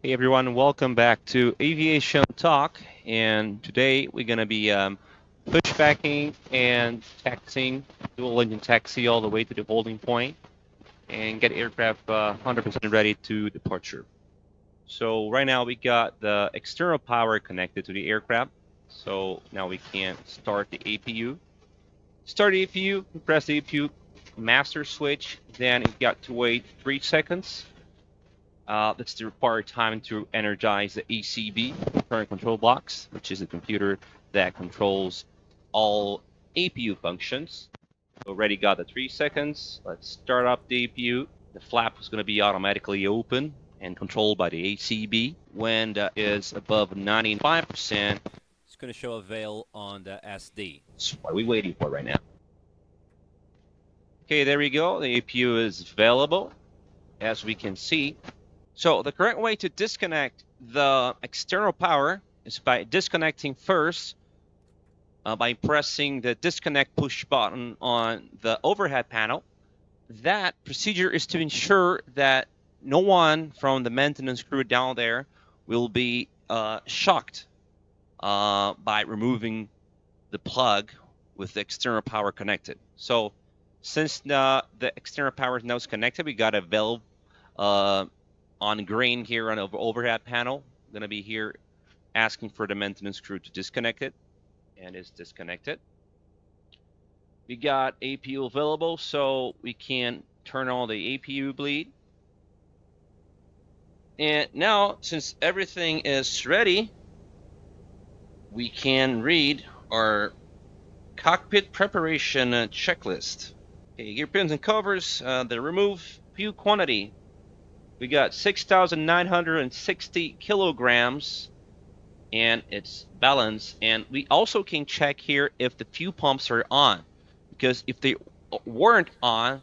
Hey everyone, welcome back to Aviation Talk. And today we're going to be pushbacking and taxiing, dual engine taxi all the way to the holding point and get aircraft 100% ready to departure. So right now we got the external power connected to the aircraft. So now we can start the APU. Start the APU, press the APU master switch, then you got to wait 3 seconds. That's the required time to energize the ACB, current control blocks, which is a computer that controls all APU functions. Already got the 3 seconds. Let's start up the APU. The flap is going to be automatically open and controlled by the ACB. When that is above 95%, It's going to show a veil on the SD. that's what we're waiting for right now. Okay, there we go. The APU is available, as we can see. So the correct way to disconnect the external power is by disconnecting first by pressing the disconnect push button on the overhead panel. That procedure is to ensure that no one from the maintenance crew down there will be shocked by removing the plug with the external power connected. So since the external power is now connected, we got a valve on green here on the overhead panel. I'm gonna be here asking for the maintenance crew to disconnect it, and it's disconnected. We got APU available, so we can turn on the APU bleed. And now, since everything is ready, we can read our cockpit preparation checklist. Okay, gear pins and covers, the remove fuel quantity. We got 6,960 kilograms and it's balanced. And we also can check here if the fuel pumps are on, because if they weren't on,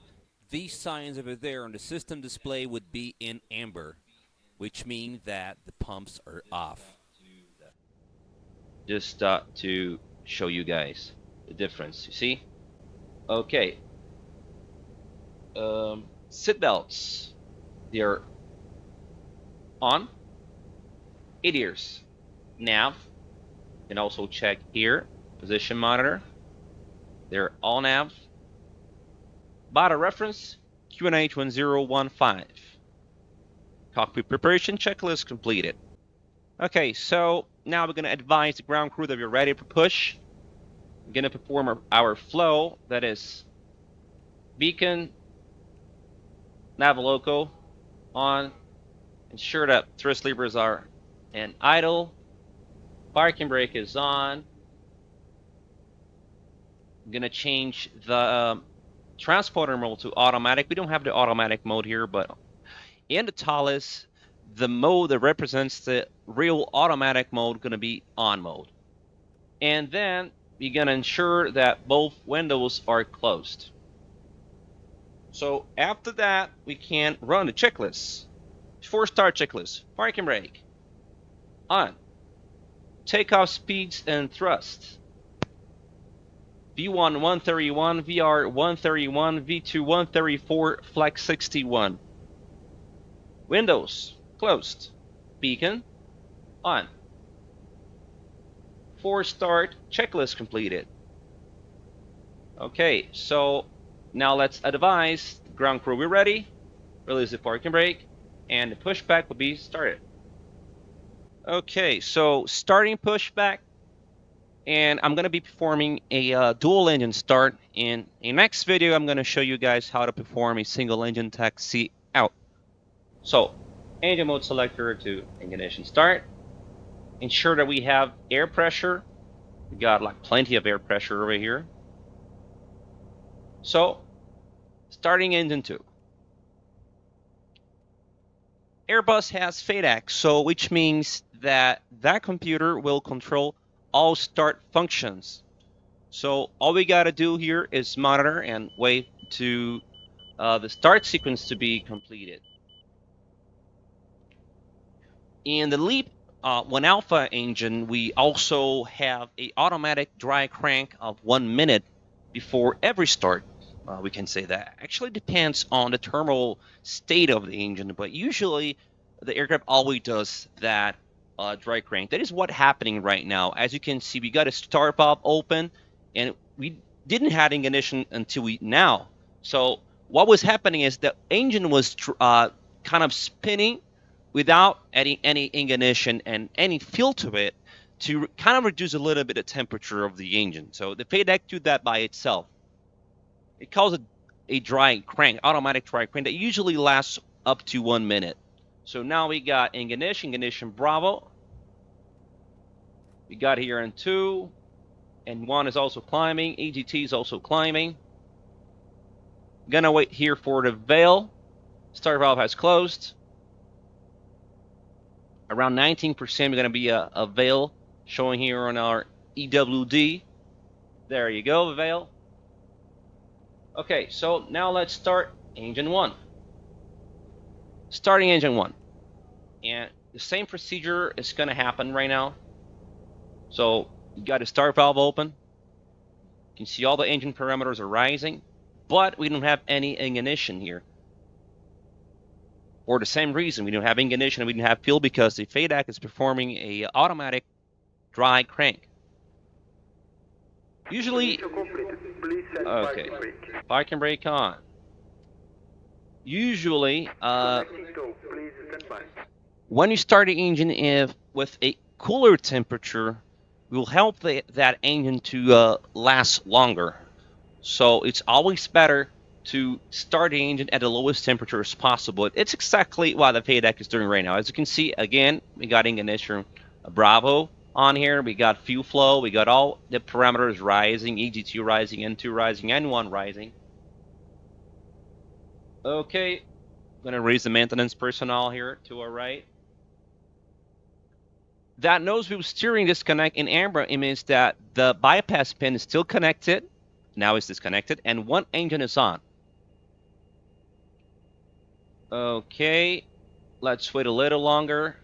These signs over there on the system display would be in amber, which means that the pumps are off. just to show you guys the difference. You see? Okay. Seat belts, they're on. ADIRS, nav. You can also check here, position monitor. They're all nav. Bottle reference, QNH 1015. Cockpit preparation checklist completed. Okay, so now we're going to advise the ground crew that we're ready for push. We're going to perform our flow, that is beacon, navaloco on, ensure that thrust levers are in idle, parking brake is on. I'm going to change the transporter mode to automatic. We don't have the automatic mode here, but in the Thales, the mode that represents the real automatic mode going to be on mode. And then we're going to ensure that both windows are closed. So after that, we can run the checklist. Before start checklist, parking brake, on. Takeoff speeds and thrust. V1 131, VR 131, V2 134, flex 61. Windows closed. Beacon on. For start, checklist completed. Okay, so now let's advise the ground crew we're ready. Release the parking brake, and the pushback will be started. Okay, so starting pushback, and I'm going to be performing a dual engine start. In a next video, I'm going to show you guys how to perform a single engine taxi out. So, engine mode selector to ignition start. Ensure that we have air pressure. We got like plenty of air pressure over here. So, starting engine 2. Airbus has FADEC, so which means that that computer will control all start functions. So all we got to do here is monitor and wait to the start sequence to be completed. In the LEAP 1 Alpha engine, we also have a automatic dry crank of 1 minute before every start. We can say that. Actually depends on the thermal state of the engine, but usually the aircraft always does that dry crank. That is what's happening right now. As you can see, we got a start valve open, and we didn't have ignition until now. So what was happening is the engine was kind of spinning without any ignition and any feel to it to kind of reduce a little bit of temperature of the engine. So the FADEC do that by itself. It calls it a dry crank, automatic dry crank that usually lasts up to 1 minute. So now we got ignition Bravo. We got here in 2, and 1 is also climbing. EGT is also climbing. Gonna wait here for the veil. Start valve has closed. Around 19% gonna be a veil showing here on our EWD. There you go, veil. Okay, so now let's start engine 1. Starting engine 1. And the same procedure is going to happen right now. So you got a start valve open. You can see all the engine parameters are rising, but we don't have any ignition here. For the same reason, we don't have ignition and we don't have fuel because the FADEC is performing a automatic dry crank. Usually, okay, parking brake on. Usually, when you start the engine with a cooler temperature, will help that engine to last longer. So it's always better to start the engine at the lowest temperature as possible. It's exactly what the FADEC is doing right now. As you can see, again, we got ignition Bravo on here. We got fuel flow. We got all the parameters rising, EG2 rising, N2 rising, N1 rising. Okay, I'm going to raise the maintenance personnel here to our right. That nose wheel steering disconnect in amber, it means that the bypass pin is still connected. Now it's disconnected, and one engine is on. Okay, let's wait a little longer.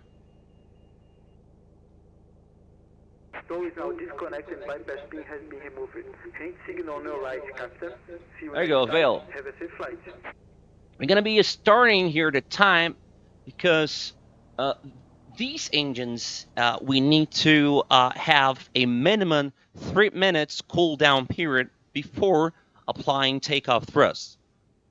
Door is now disconnected, bypass pin has been removed. Hand signal no right, Captain. See you There you go, Vail. Have a safe flight. We're going to be starting here the time because these engines, we need to have a minimum 3 minutes cool down period before applying takeoff thrust.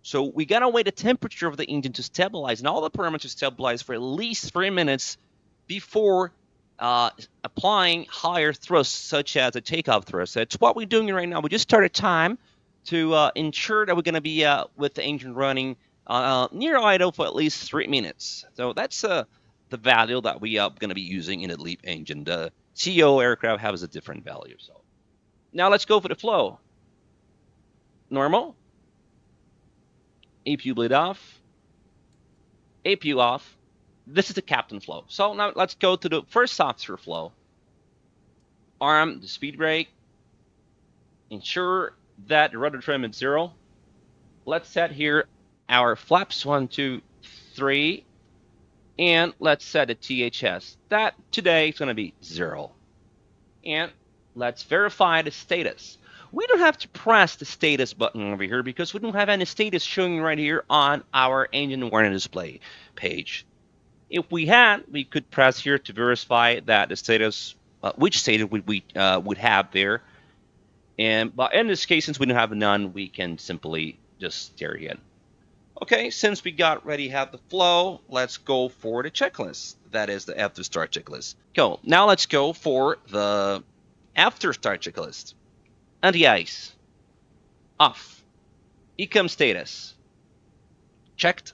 So we gotta wait the temperature of the engine to stabilize and all the parameters stabilize for at least 3 minutes before applying higher thrusts such as a takeoff thrust. That's what we're doing right now. We just started time to ensure that we're gonna be with the engine running near idle for at least 3 minutes. So that's the value that we are going to be using in a LEAP engine. The CEO aircraft has a different value. So now let's go for the flow. Normal. APU bleed off. APU off. This is the captain flow. So now let's go to the first officer flow. Arm the speed brake. Ensure that the rudder trim is 0. Let's set here our flaps 1, 2, 3. And let's set a THS. That today is going to be 0. And let's verify the status. We don't have to press the status button over here because we don't have any status showing right here on our engine awareness display page. If we had, we could press here to verify that the status, which status we would have there. But in this case, since we don't have none, we can simply just stare ahead. Okay, since we got ready have the flow, let's go for the checklist. That is the after start checklist. Go. Now let's go for the after start checklist. Anti-ice. Off. Ecom status. Checked.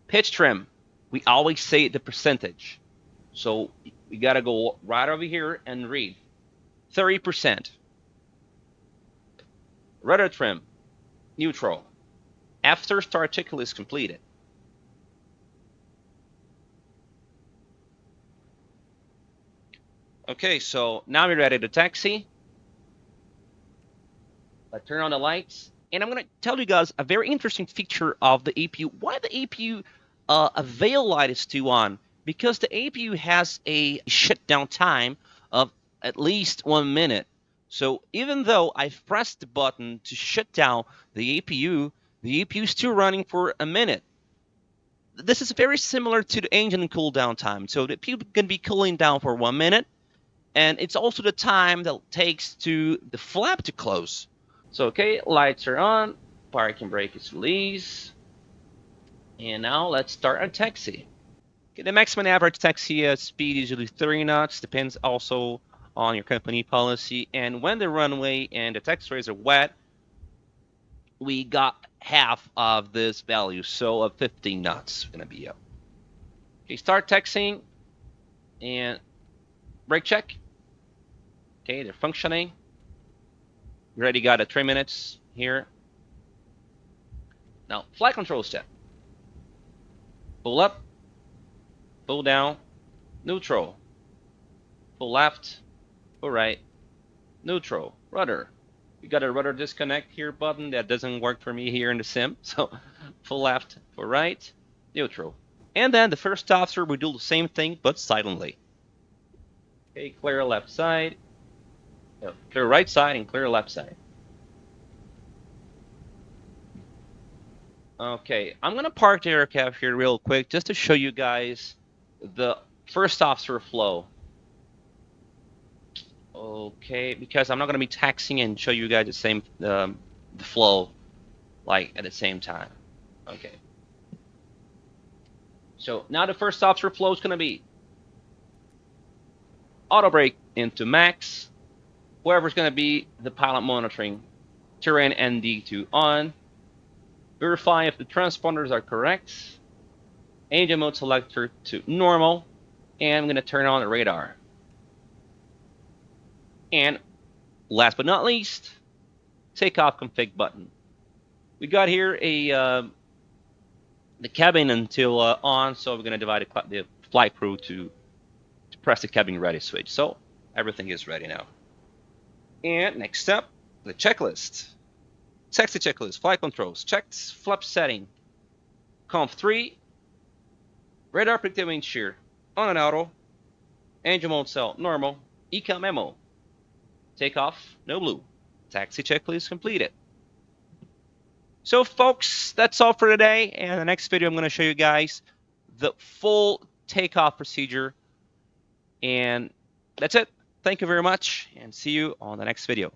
Pitch trim. We always say the percentage. So we gotta go right over here and read. 30%. Rudder trim. Neutral. After start checklist completed. Okay, so now we're ready to taxi. Let's turn on the lights. And I'm going to tell you guys a very interesting feature of the APU. Why the APU veil light is still on? Because the APU has a shutdown time of at least 1 minute. So even though I've pressed the button to shut down the APU is still running for a minute. this is very similar to the engine cool down time. So the people can be cooling down for 1 minute, and it's also the time that it takes to the flap to close. So okay, lights are on, parking brake is released, and now let's start our taxi. Okay, the maximum average taxi speed is usually 30 knots, depends also on your company policy. And when the runway and the taxiways are wet, we got half of this value, so of 15 knots gonna be up. Okay, start taxiing and brake check. Okay, they're functioning. We already got a 3 minutes here. Now, flight control step. Pull up, pull down, neutral. Pull left, pull right, neutral, rudder. We got a rudder disconnect here button that doesn't work for me here in the sim. So pull left, pull right, neutral. And then the first officer will do the same thing, but silently. Okay, clear left side, clear right side, and clear left side. Okay, I'm gonna park the aircraft here real quick just to show you guys the first officer flow. Okay, because I'm not gonna be taxiing and show you guys the same the flow like at the same time. Okay. So now the first officer flow is gonna be auto brake into max. Whoever's gonna be the pilot monitoring, terrain ND2 on. Verify if the transponders are correct. Engine mode selector to normal, and I'm gonna turn on the radar. And last but not least, takeoff config button. We got here the cabin until on, so we're gonna divide the flight crew to press the cabin ready switch. So everything is ready now. And next up, the checklist. Taxi checklist, flight controls, checked, flap setting, conf 3, radar predictive wind shear, on and auto, engine mode cell, normal, ECAM memo, takeoff, no blue, taxi checklist completed. So folks, that's all for today. And in the next video, I'm going to show you guys the full takeoff procedure. And that's it. Thank you very much, and see you on the next video.